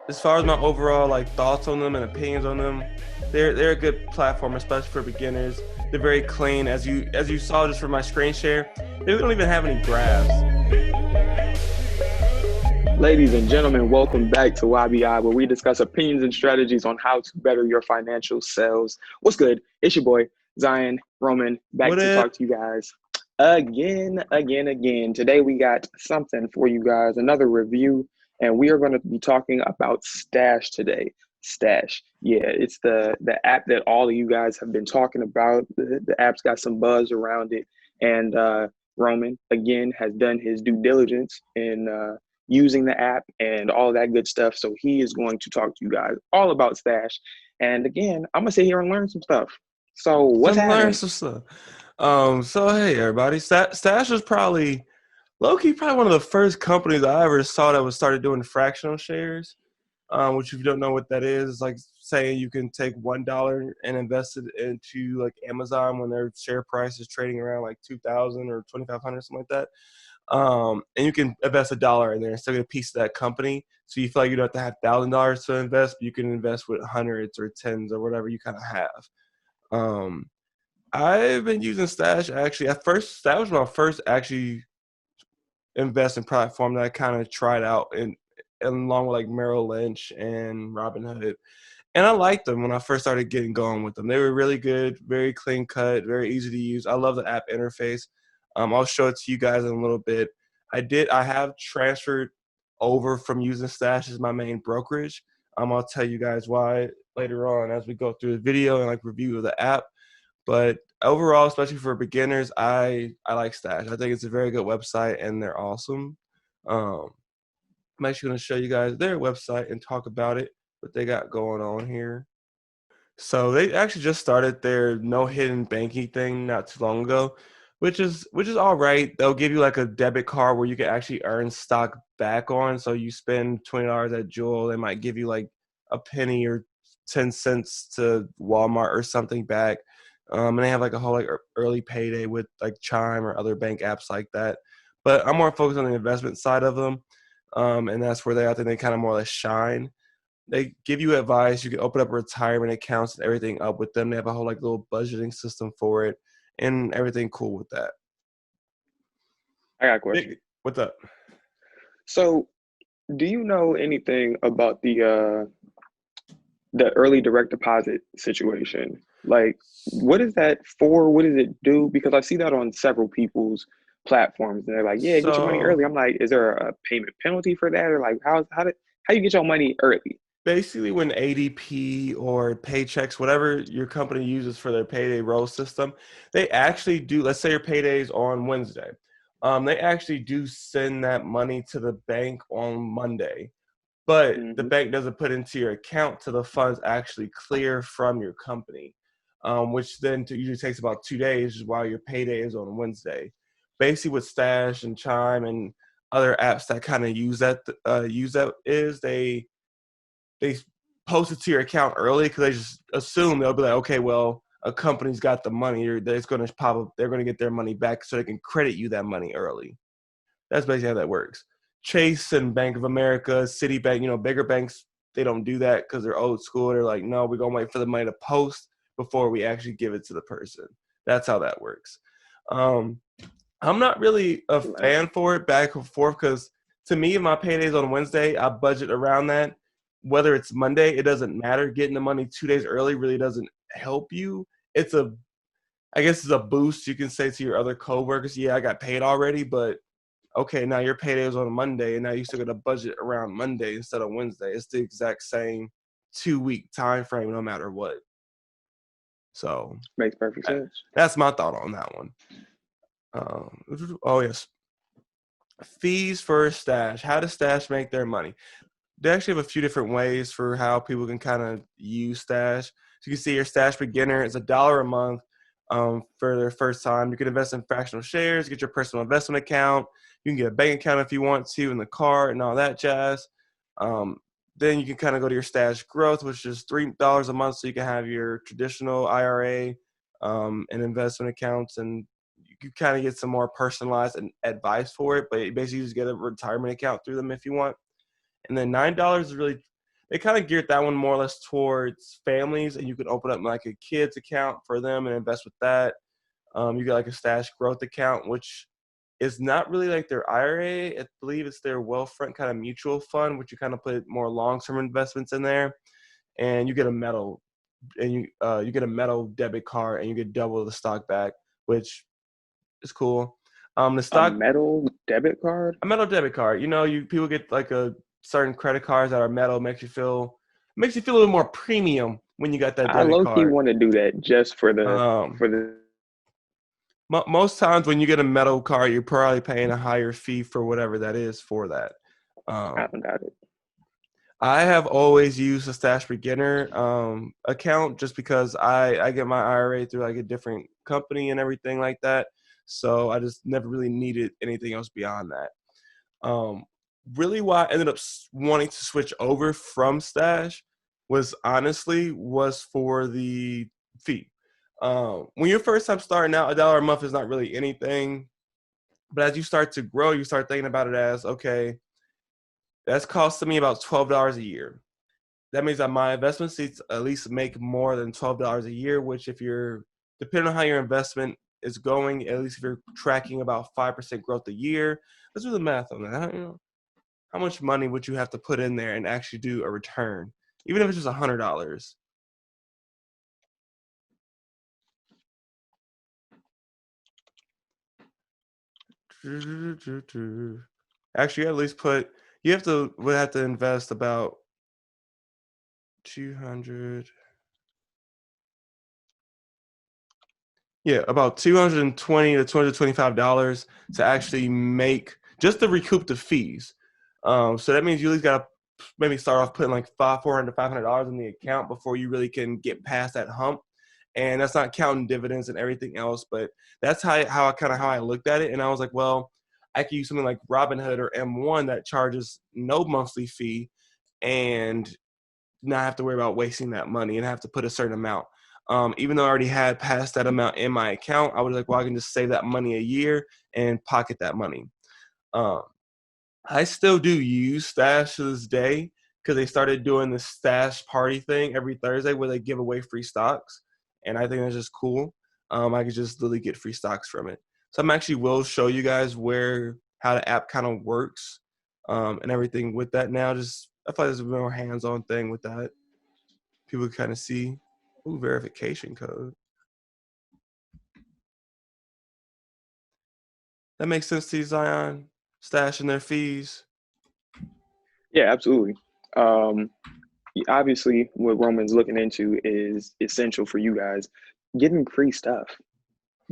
as far as my overall like thoughts on them and opinions on them, they're a good platform, especially for beginners. They're very clean, as you saw just from my screen share. They don't even have any graphs. Ladies and gentlemen, welcome back to YBI, where we discuss opinions and strategies on how to better your financial selves. What's good? It's your boy, Zion Roman, back What to if talk to you guys again. Today we got something for you guys, another review, and we are going to be talking about Stash today. Stash. Yeah, it's the app that all of you guys have been talking about. The app's got some buzz around it, and Roman, again, has done his due diligence in using the app and all that good stuff. So he is going to talk to you guys all about Stash. And again, I'm gonna sit here and learn some stuff. So what's some learn happening? some stuff. So hey everybody, Stash was probably low-key probably one of the first companies I ever saw that was started doing fractional shares. Which if you don't know what that is like saying you can take $1 and invest it into like Amazon when their share price is trading around like 2,000 or 2,500, something like that. And you can invest $1 in there and still get a piece of that company. So you feel like you don't have to have $1,000 to invest, but you can invest with hundreds or tens or whatever you kind of have. Um, I've been using Stash actually. At first, that was my first actually investing platform that I kind of tried out, and along with like Merrill Lynch and Robinhood. And I liked them when I first started getting going with them. They were really good, very clean cut, very easy to use. I love the app interface. I'll show it to you guys in a little bit. I have transferred over from using Stash as my main brokerage. I'll tell you guys why later on as we go through the video and like review of the app. But overall, especially for beginners, I like Stash. I think it's a very good website and they're awesome. Um, I'm actually going to show you guys their website and talk about it, what they got going on here. So they actually just started their no hidden banking thing not too long ago, which is all right. They'll give you like a debit card where you can actually earn stock back on. So you spend $20 at Jewel, they might give you like a penny or 10 cents to Walmart or something back. And they have like a whole like early payday with like Chime or other bank apps like that. But I'm more focused on the investment side of them. And that's where I think they kind of more or less shine. They give you advice. You can open up retirement accounts and everything up with them. They have a whole like little budgeting system for it and everything cool with that. I got a question. What's up? So do you know anything about the early direct deposit situation? Like, what is that for? What does it do? Because I see that on several people's platforms, and they're like, "Yeah, get your money So early." I'm like, "Is there a payment penalty for that, or like how you get your money early?" basically, when ADP or Paychecks, whatever your company uses for their payday roll system, they actually do. Let's say your payday is on Wednesday. They actually do send that money to the bank on Monday, but the Hmm. bank doesn't put into your account till the funds actually clear from your company, which then usually takes about 2 days while your payday is on Wednesday. Basically, with Stash and Chime and other apps that kind of use that is they post it to your account early because they just assume they'll be like, okay, well, a company's got the money, or it's going to pop up, they're going to get their money back, so they can credit you that money early. That's basically how that works. Chase and Bank of America, Citibank, bigger banks, they don't do that because they're old school. They're like, no, we're gonna wait for the money to post before we actually give it to the person. That's how that works. Um, I'm not really a Right. fan for it back and forth because to me, if my payday's on Wednesday, I budget around that. Whether it's Monday, it doesn't matter. Getting the money 2 days early really doesn't help you. It's a, I guess it's a boost you can say to your other coworkers, yeah, I got paid already, but okay, now your payday is on a Monday, and now you still got to budget around Monday instead of Wednesday. It's the exact same 2 week time frame, no matter what. So Makes perfect sense. that's my thought on that one. Oh yes, fees for Stash. How does Stash make their money? They actually have a few different ways for how people can kind of use Stash. So you can see your Stash beginner is $1 a month for their first time. You can invest in fractional shares, get your personal investment account. You can get a bank account if you want to, in the car and all that jazz. Um, then you can kind of go to your Stash growth, which is $3 a month, so you can have your traditional IRA and investment accounts, and you can kind of get some more personalized and advice for it. But basically, you just get a retirement account through them if you want. And then $9 is really they kind of geared that one more or less towards families, and you could open up like a kids account for them and invest with that. You get like a stash growth account, which is not really like their IRA. I believe it's their Wealthfront kind of mutual fund, which you kind of put more long-term investments in there, and you get a metal and you get a metal debit card, and you get double the stock back, which is cool. The A stock metal debit card? a metal debit card. You people get like a certain credit cards that are metal, makes you feel a little more premium when you got that I debit low key card. want to do that just for the Um, for the most times when you get a metal card, you're probably paying a higher fee for whatever that is for that. I Um, don't got it. I have always used a Stash Beginner account just because I get my IRA through like a different company and everything like that. So I just never really needed anything else beyond that. Um, really, why I ended up wanting to switch over from Stash was for the fee. When you're first time starting out, $1 a month is not really anything. But as you start to grow, you start thinking about it as, okay, that's costing me about $12 a year. That means that my investment needs at least make more than $12 a year, which if you're, depending on how your investment is going, at least if you're tracking about 5% growth a year, let's do the math on that. How much money would you have to put in there and actually do a return, even if it's just $100? Actually, at least would have to invest about 200. Yeah, about 220 to $225 to actually make just to recoup the fees. So that means you at least got to maybe start off putting like 400 to $500 in the account before you really can get past that hump. And that's not counting dividends and everything else, but that's how I looked at it. And I was like, well, I could use something like Robinhood or M1 that charges no monthly fee and not have to worry about wasting that money and have to put a certain amount. Even though I already had passed that amount in my account, I was like, well, I can just save that money a year and pocket that money. Um, I still do use Stash to this day because they started doing the Stash party thing every Thursday where they give away free stocks. And I think that's just cool. I could just literally get free stocks from it. So I'm actually will show you guys how the app kind of works and everything with that now. Just I feel like there's a more hands-on thing with that. People kind of see. Ooh, verification code. That makes sense to you, Zion. Stashing their fees. Yeah, absolutely. Um, Obviously, what Roman's looking into is essential for you guys. Getting free stuff.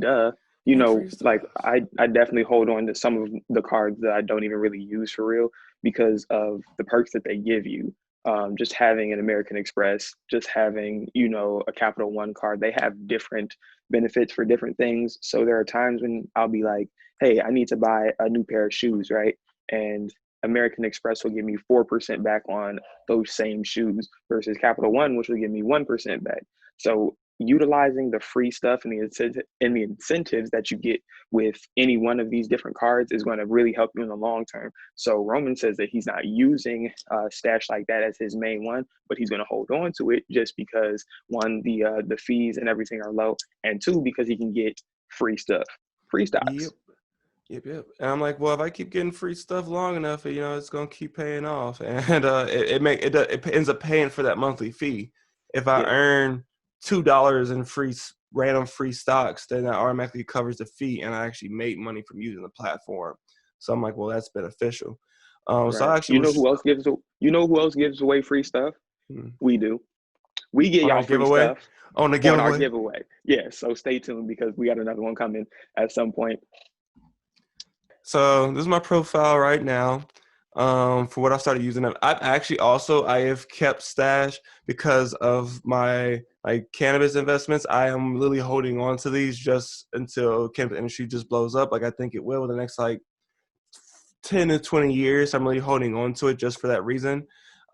Duh. Getting free Like stuff. I definitely hold on to some of the cards that I don't even really use for real because of the perks that they give you. Just having an American Express, just having, a Capital One card, they have different benefits for different things. So there are times when I'll be like, hey, I need to buy a new pair of shoes, right? And American Express will give me 4% back on those same shoes versus Capital One, which will give me 1% back. So utilizing the free stuff and the incentives that you get with any one of these different cards is going to really help you in the long term. So Roman says that he's not using Stash like that as his main one, but he's going to hold on to it just because one, the fees and everything are low, and two, because he can get free stuff, free Yep. stocks. Yep. And I'm like, well, if I keep getting free stuff long enough, it's gonna keep paying off, and it ends up paying for that monthly fee. If I Yeah, earn $2 in random free stocks, then that automatically covers the fee, and I actually made money from using the platform. So I'm like, well, that's beneficial. So right. I actually was You know who else gives away free stuff? hmm, We do. We get on y'all our free giveaway. stuff On the on our giveaway. giveaway. Yeah, so stay tuned because we got another one coming at some point. So this is my profile right now. For what I started using them, I have kept Stash because of my like cannabis investments. I am literally holding on to these just until cannabis industry just blows up. Like I think it will in the next like 10 to 20 years. I'm really holding on to it just for that reason.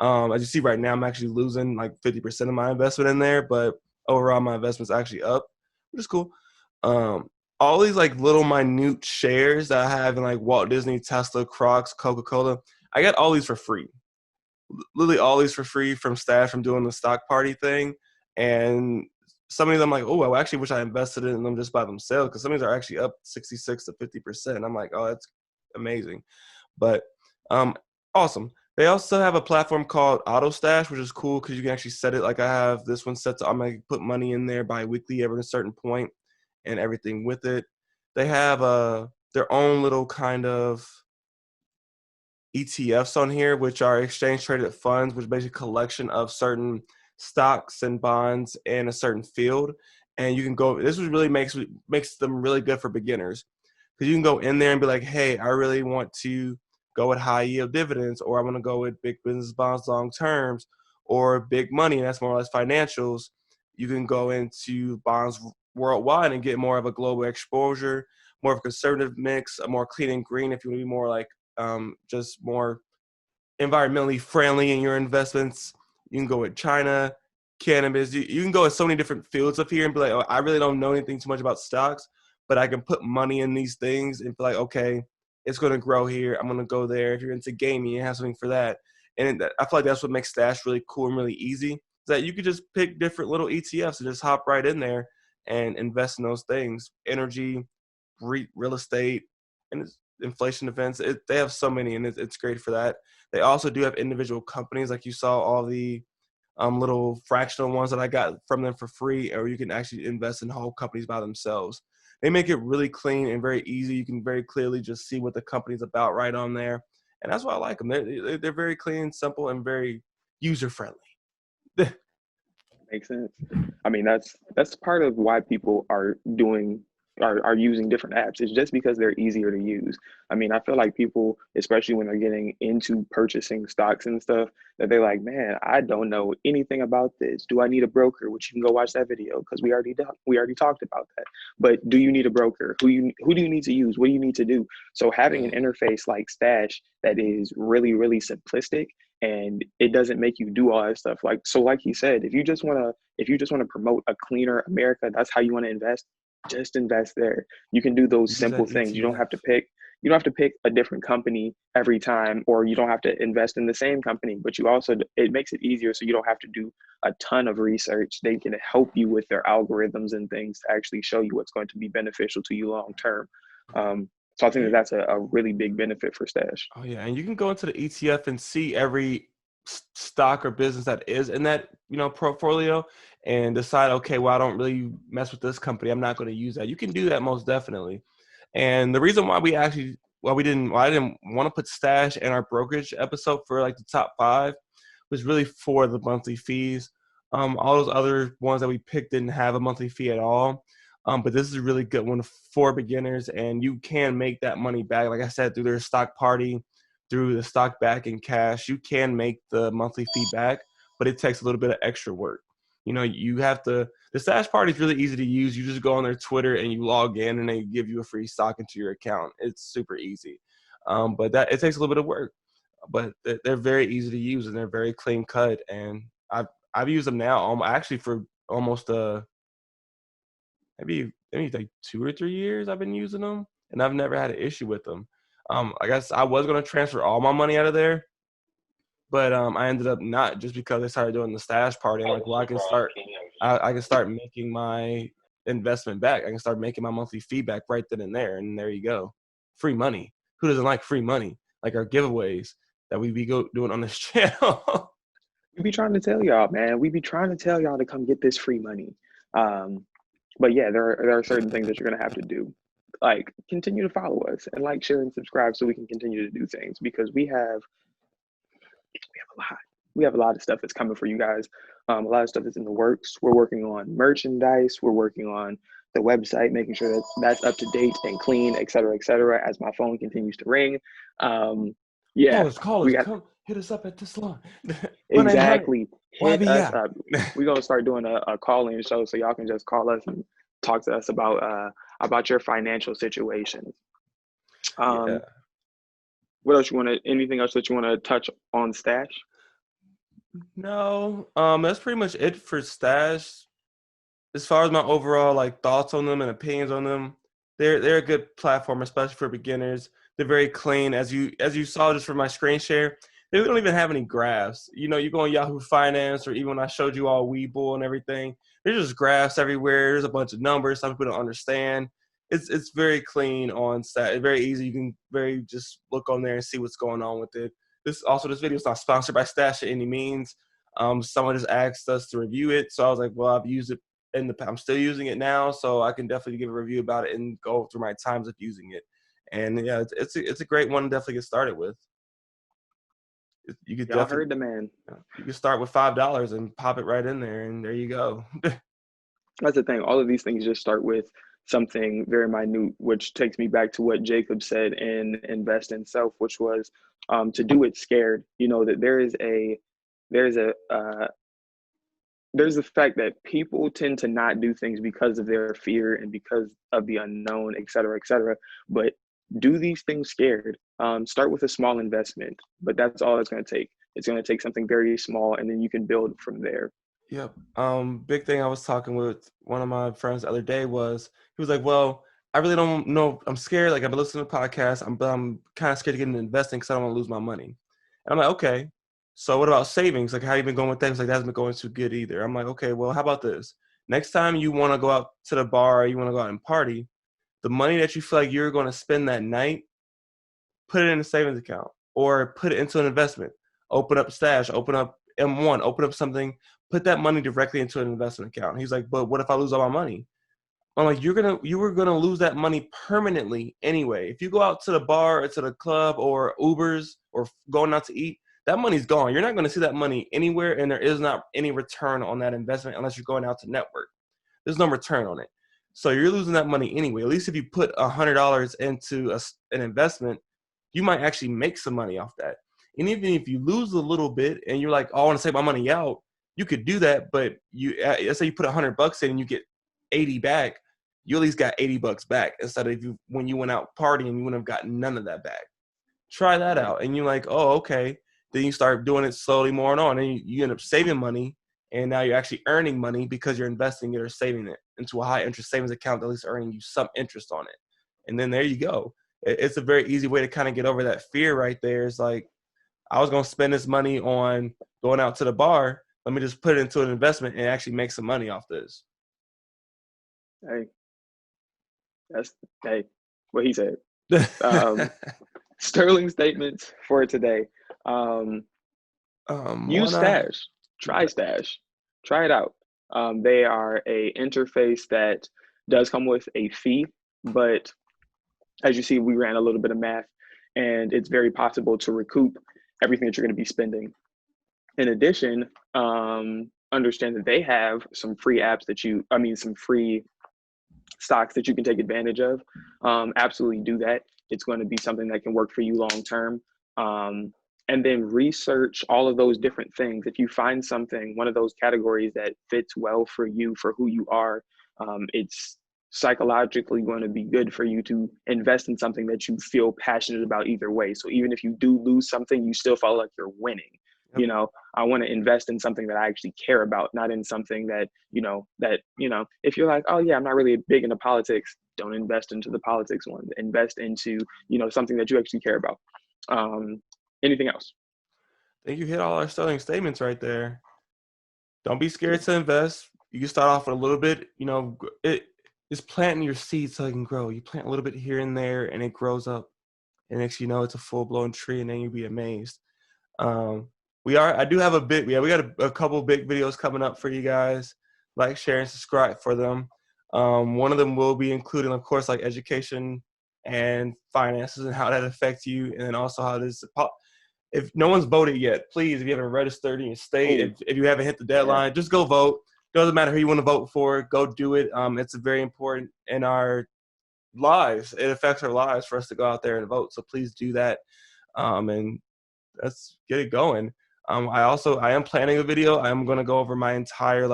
As you see right now, I'm actually losing like 50% of my investment in there, but overall my investment's actually up, which is cool. Um, all these like little minute shares that I have in like Walt Disney, Tesla, Crocs, Coca-Cola, I got all these for free. literally all these for free from Stash from doing the stock party thing. And some of them like, oh, I actually wish I invested in them just by themselves because some of these are actually up 66 to 50%. I'm like, oh, that's amazing. But um, awesome. They also have a platform called Auto Stash, which is cool because you can actually set it like I have this one set to I'm gonna put money in there bi-weekly every a certain point and everything with it. They have their own little kind of ETFs on here, which are exchange traded funds, which is basically a collection of certain stocks and bonds in a certain field. And you can go. This was really makes them really good for beginners because you can go in there and be like, hey, I really want to go with high yield dividends, or I want to go with big business bonds long terms, or big money, and that's more or less financials. You can go into bonds worldwide and get more of a global exposure, more of a conservative mix, a more clean and green if you want to be more like just more environmentally friendly in your investments. You can go with China, cannabis. You can go with so many different fields up here and be like, oh, I really don't know anything too much about stocks, but I can put money in these things and be like, okay, it's going to grow here. I'm going to go there. If you're into gaming, you have something for that. And I feel like that's what makes Stash really cool and really easy. Is that you could just pick different little ETFs and just hop right in there and invest in those things. Energy, real estate, and inflation events. They have so many, and it's great for that. They also do have individual companies, like you saw all the little fractional ones that I got from them for free, or you can actually invest in whole companies by themselves. They make it really clean and very easy. You can very clearly just see what the company's about right on there, and that's why I like them. They're very clean, simple, and very user friendly. Makes sense. I mean, that's part of why people are using different apps. It's just because they're easier to use. I mean, I feel like people, especially when they're getting into purchasing stocks and stuff, that they're like, man, I don't know anything about this. Do I need a broker? Which you can go watch that video because we already talked about that. But do you need a broker? Who do you need to use? What do you need to do? So having an interface like Stash that is really, really simplistic and it doesn't make you do all that stuff. Like he said, if you just want to promote a cleaner America, that's how you want to invest, just invest there. You can do those Use simple that things. ETF. You don't have to pick a different company every time, or you don't have to invest in the same company, but it makes it easier so you don't have to do a ton of research. They can help you with their algorithms and things to actually show you what's going to be beneficial to you long term. So I think that that's a really big benefit for Stash. Oh yeah, and you can go into the ETF and see every stock or business that is in that portfolio, and decide, okay, well, I don't really mess with this company. I'm not going to use that. You can do that most definitely. And the reason why I didn't want to put Stash in our brokerage episode for like the top 5 was really for the monthly fees. All those other ones that we picked didn't have a monthly fee at all. But this is a really good one for beginners, and you can make that money back. Like I said, through their stock party, through the stock back in cash, you can make the monthly fee back, but it takes a little bit of extra work. You have to. The Stash party is really easy to use. You just go on their Twitter and you log in, and they give you a free stock into your account. It's super easy, but that it takes a little bit of work. But they're very easy to use and they're very clean cut. And I've used them now actually for almost maybe like 2 or 3 years I've been using them, and I've never had an issue with them. I guess I was gonna transfer all my money out of there, but I ended up not, just because they started doing the Stash party. I'm like, well, I can start making my investment back. I can start making my monthly fee back right then and there, and there you go, free money. Who doesn't like free money? Like our giveaways that we be doing on this channel. We be trying to tell y'all, man. We be trying to tell y'all to come get this free money. Um, but yeah, there are certain things that you're gonna have to do. Like continue to follow us and like, share, and subscribe so we can continue to do things because we have a lot. We have a lot of stuff that's coming for you guys. A lot of stuff is in the works. We're working on merchandise. We're working on the website, making sure that that's up to date and clean, et cetera, as my phone continues to ring. Yeah, Call we us, got come hit us up at this line. 1-800 exactly hit us YBI. up. We're gonna start doing a call-in show so y'all can just call us and talk to us about your financial situations. Yeah. Um, what else you want to? Anything else that you want to touch on Stash? No, that's pretty much it for Stash. As far as my overall like thoughts on them and opinions on them, they're a good platform, especially for beginners. They're very clean, as you saw just from my screen share. they don't even have any graphs. You know, you go on Yahoo Finance, or even when I showed you all Webull and everything, there's just graphs everywhere. There's a bunch of numbers some people don't understand. It's very clean on stat. It's very easy. You can very just look on there and see what's going on with it. This video is not sponsored by Stash at any means. Someone just asked us to review it, so I was like, well, I've used it I'm still using it now, so I can definitely give a review about it and go through my times of using it. And yeah, it's a great one to definitely get started with. You could Y'all definitely heard the man. you could start with $5 and pop it right in there, and there you go. That's the thing. All of these things just start with something very minute, which takes me back to what Jacob said in Invest in Self, which was to do it scared. You know that there's a there's the fact that people tend to not do things because of their fear and because of the unknown, et cetera, et cetera. But do these things scared. Start with a small investment, but that's all it's going to take. It's going to take something very small, and then you can build from there. Yep. Big thing I was talking with one of my friends the other day was he was like, well, I really don't know. I'm scared. Like I've been listening to podcasts. I'm kind of scared to get into investing because I don't want to lose my money. And I'm like, okay. So what about savings? Like how you been going with that? He's like, that hasn't been going too good either. I'm like, okay, well, how about this? Next time you want to go out to the bar, you want to go out and party, the money that you feel like you're going to spend that night, put it in a savings account or put it into an investment. Open up Stash, open up M1, open up something, put that money directly into an investment account. He's like, but what if I lose all my money? I'm like, you were gonna lose that money permanently anyway. If you go out to the bar or to the club or Ubers or going out to eat, that money's gone. You're not gonna see that money anywhere, and there is not any return on that investment unless you're going out to network. There's no return on it. So you're losing that money anyway. At least if you put $100 into an investment, you might actually make some money off that. And even if you lose a little bit and you're like, oh, I want to take my money out, you could do that. But let's say you put $100 in and you get 80 back, you at least got $80 back instead of when you went out partying, you wouldn't have gotten none of that back. Try that out. And you're like, oh, okay. Then you start doing it slowly more and on, and you end up saving money. And now you're actually earning money because you're investing it or saving it into a high interest savings account that at least earning you some interest on it. And then there you go. It's a very easy way to kind of get over that fear right there. It's like, I was going to spend this money on going out to the bar. Let me just put it into an investment and actually make some money off this. Hey, what he said. Sterling statements for today. Use Stash. Try Stash. Try it out. They are a interface that does come with a fee, but as you see, we ran a little bit of math, and it's very possible to recoup everything that you're going to be spending. In addition, understand that they have some free apps some free stocks that you can take advantage of. Absolutely do that. It's going to be something that can work for you long term. And then research all of those different things. If you find something, one of those categories that fits well for you, for who you are, it's psychologically going to be good for you to invest in something that you feel passionate about either way. So even if you do lose something, you still feel like you're winning. Yep. You know, I want to invest in something that I actually care about, not in something that, if you're like, oh yeah, I'm not really big into politics, don't invest into the politics one. Invest into, something that you actually care about. Anything else? I think you hit all our sterling statements right there. Don't be scared to invest. You can start off with a little bit, it's planting your seeds so it can grow. You plant a little bit here and there and it grows up. And next it's a full-blown tree, and then you'll be amazed. I do have we got a couple big videos coming up for you guys. Like, share, and subscribe for them. One of them will be including, of course, like education and finances and how that affects you, and then also how this. If no one's voted yet, please, if you haven't registered in your state, if you haven't hit the deadline, just go vote. Doesn't matter who you want to vote for, go do it. It's very important in our lives. It affects our lives for us to go out there and vote. So please do that. And let's get it going. I am planning a video. I'm going to go over my entire,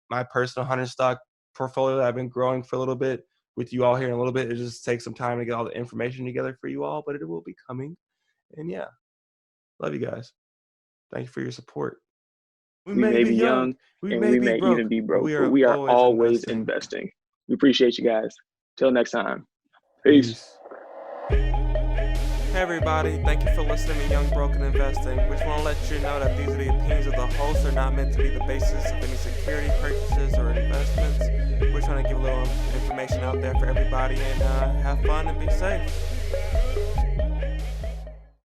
my personal 100 stock portfolio that I've been growing for a little bit with you all here in a little bit. It just takes some time to get all the information together for you all, but it will be coming. And yeah, love you guys. Thank you for your support. We may be young, and we may even be broke, but we are always investing. We appreciate you guys. Till next time. Peace. Hey everybody, thank you for listening to Young Broken Investing. We just want to let you know that these are the opinions of the hosts, are not meant to be the basis of any security purchases or investments. We're trying to give a little information out there for everybody and have fun and be safe.